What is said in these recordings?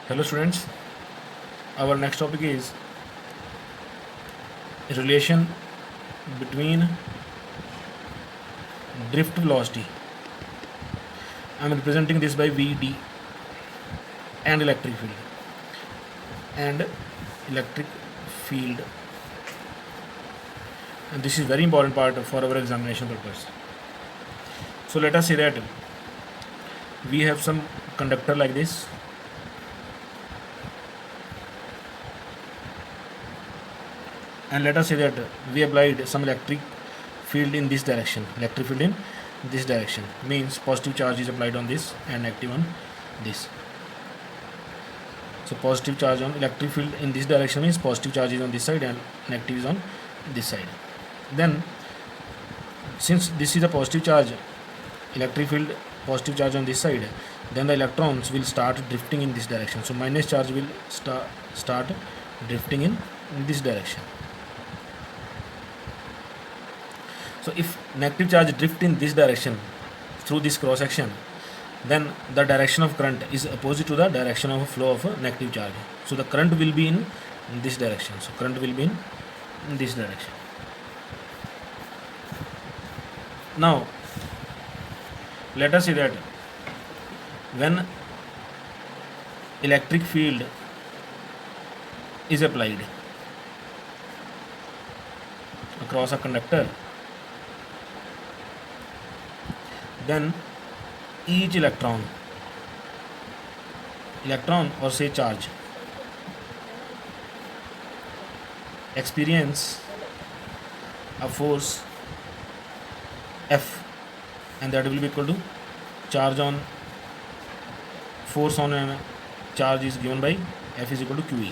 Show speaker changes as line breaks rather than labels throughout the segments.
Hello students, our next topic is relation between drift velocity. I am representing this by Vd and and electric field, and this is very important part for our examination purpose. So let us say that we have some conductor like this, and let us say that we applied some electric field in this direction. Electric field in this direction means positive charge is applied on this and negative on this. So positive charge on electric field in this direction means positive charge is on this side and negative is on this side. Then since this is a positive charge, electric field positive charge on this side, then the electrons will start drifting in this direction. So minus charge will start drifting in this direction. So if negative charge drift in this direction through this cross section, then the direction of current is opposite to the direction of flow of a negative charge. So the current will be in this direction. So current will be in this direction. Now let us say that when electric field is applied across a conductor, then each electron or say charge experience a force F, and that will be equal to charge on force on a charge is given by F is equal to QE.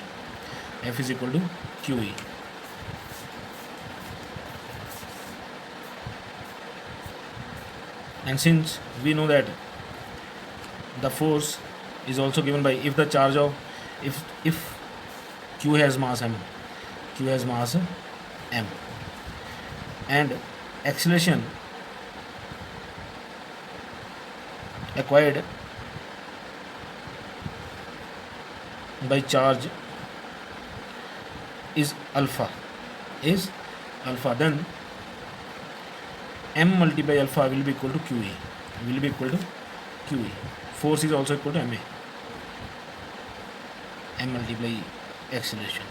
F is equal to QE. And since we know that the force is also given by if the charge of if Q has mass m, and acceleration acquired by charge is alpha, then m multiplied by alpha will be equal to QE. Force is also equal to ma, m multiply acceleration.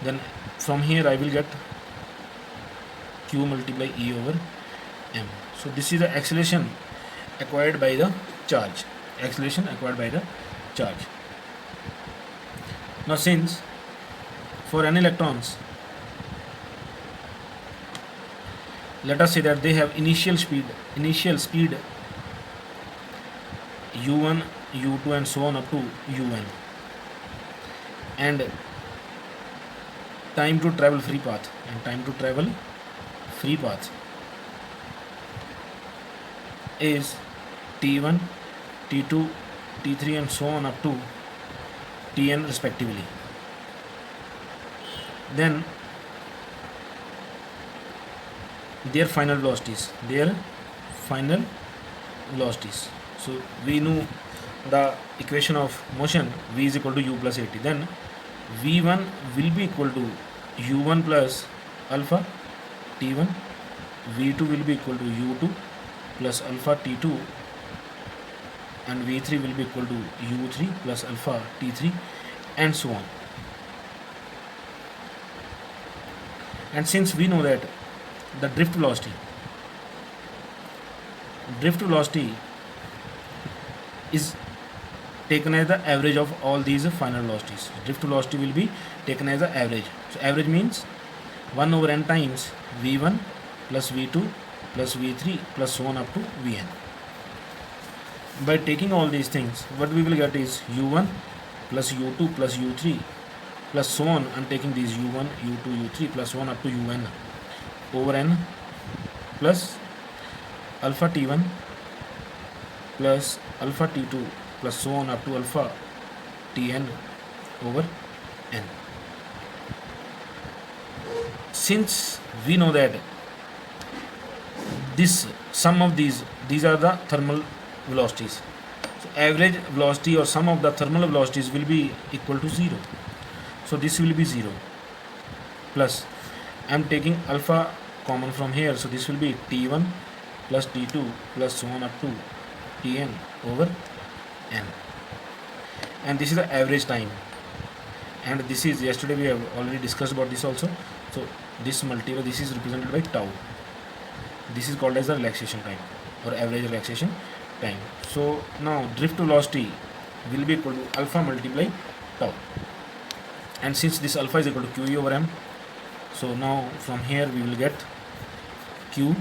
Then from here I will get Q multiply E over m. So this is the acceleration acquired by the charge. Now since for n electrons, let us say that they have initial speed u1, u2 and so on up to un, and time to travel free path is t1, t2, t3 and so on up to tn respectively. Then their final velocities. So we know the equation of motion, v is equal to u plus at. Then v1 will be equal to u1 plus alpha t1, v2 will be equal to u2 plus alpha t2, and v3 will be equal to u3 plus alpha t3, and so on. And since we know that the drift velocity is taken as the average of all these final velocities. Drift velocity will be taken as the average. So average means 1 over n times v1 plus v2 plus v3 plus so on up to vn. By taking all these things, what we will get is u1 plus u2 plus u3 plus so on, and taking these u1, u2, u3 plus so on up to un over n plus alpha t1 plus alpha t2 plus so on up to alpha tn over n. Since we know that this sum of these are the thermal velocities, so average velocity or sum of the thermal velocities will be equal to 0. So this will be 0 plus, I am taking alpha common from here, so this will be T1 plus T2 plus so on up to Tn over n, and this is the average time, and this is, yesterday we have already discussed about this also. So this multiple, this is represented by tau. This is called as the relaxation time or average relaxation time. So now drift velocity will be equal to alpha multiply tau, and since this alpha is equal to QE over m, so now from here we will get Q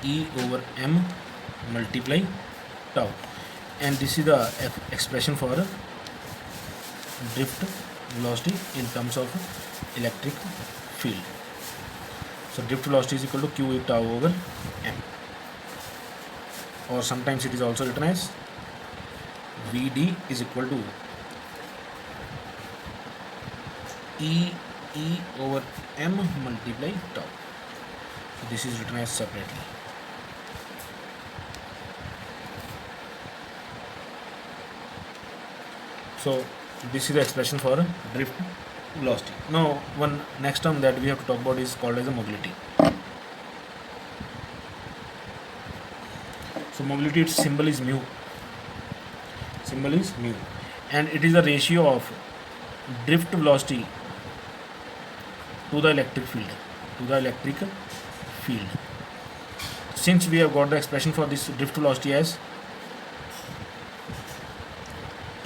E over m multiply tau, and this is the expression for drift velocity in terms of electric field. So drift velocity is equal to Q E tau over m, or sometimes it is also written as Vd is equal to E over m multiply tau. So this is written as separately. So this is the expression for drift velocity. Now one next term that we have to talk about is called as a mobility. So mobility, its symbol is mu. Symbol is mu, and it is the ratio of drift velocity to the electric field. To the electric field. Since we have got the expression for this drift velocity as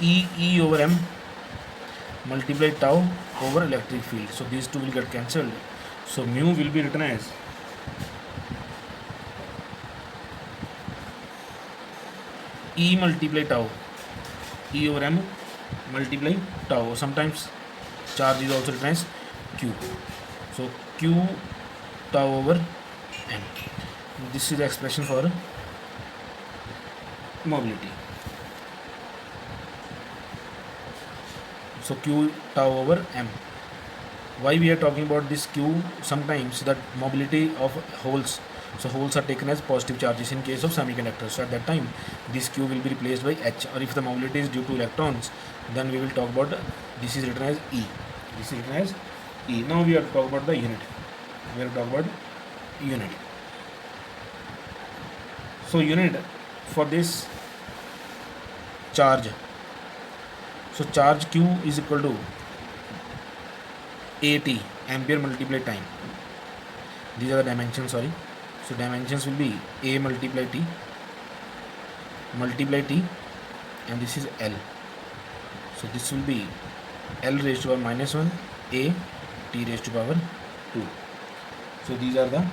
E over m multiply tau over electric field, so these two will get cancelled. So mu will be written as E multiply tau, E over m multiply tau. Sometimes charge is also written as Q. So Q tau over m. This is the expression for mobility. So Q tau over m. Why we are talking about this Q? Sometimes that mobility of holes. So holes are taken as positive charges in case of semiconductors. So at that time, this Q will be replaced by H. Or if the mobility is due to electrons, then we will talk about, this is written as E. This is written as E. Now we are to talk about the unit. We are to talk about unit. So unit for this charge. So charge Q is equal to AT, ampere multiply time. These are the dimensions, sorry. So dimensions will be A multiply T, and this is L. So this will be L raised to power minus 1, A, T raised to power 2. So these are the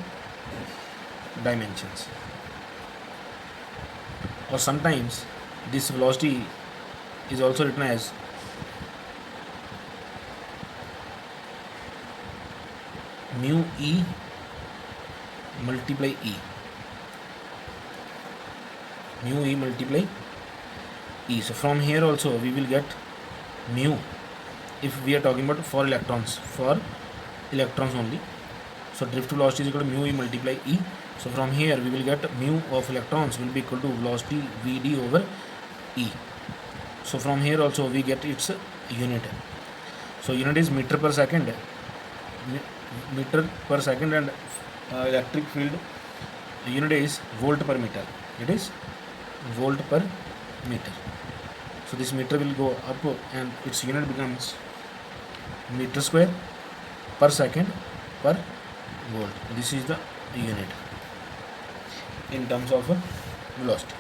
dimensions. Or sometimes this velocity is also written as mu E multiply E. Mu E multiply E. So from here also we will get mu if we are talking about for electrons only. So drift velocity is equal to mu E multiply E. So from here we will get mu of electrons will be equal to velocity Vd over E. So from here also we get its unit. So unit is meter per second, and electric field unit is volt per meter. It is volt per meter. So this meter will go up and its unit becomes meter square per second per volt. This is the unit in terms of velocity.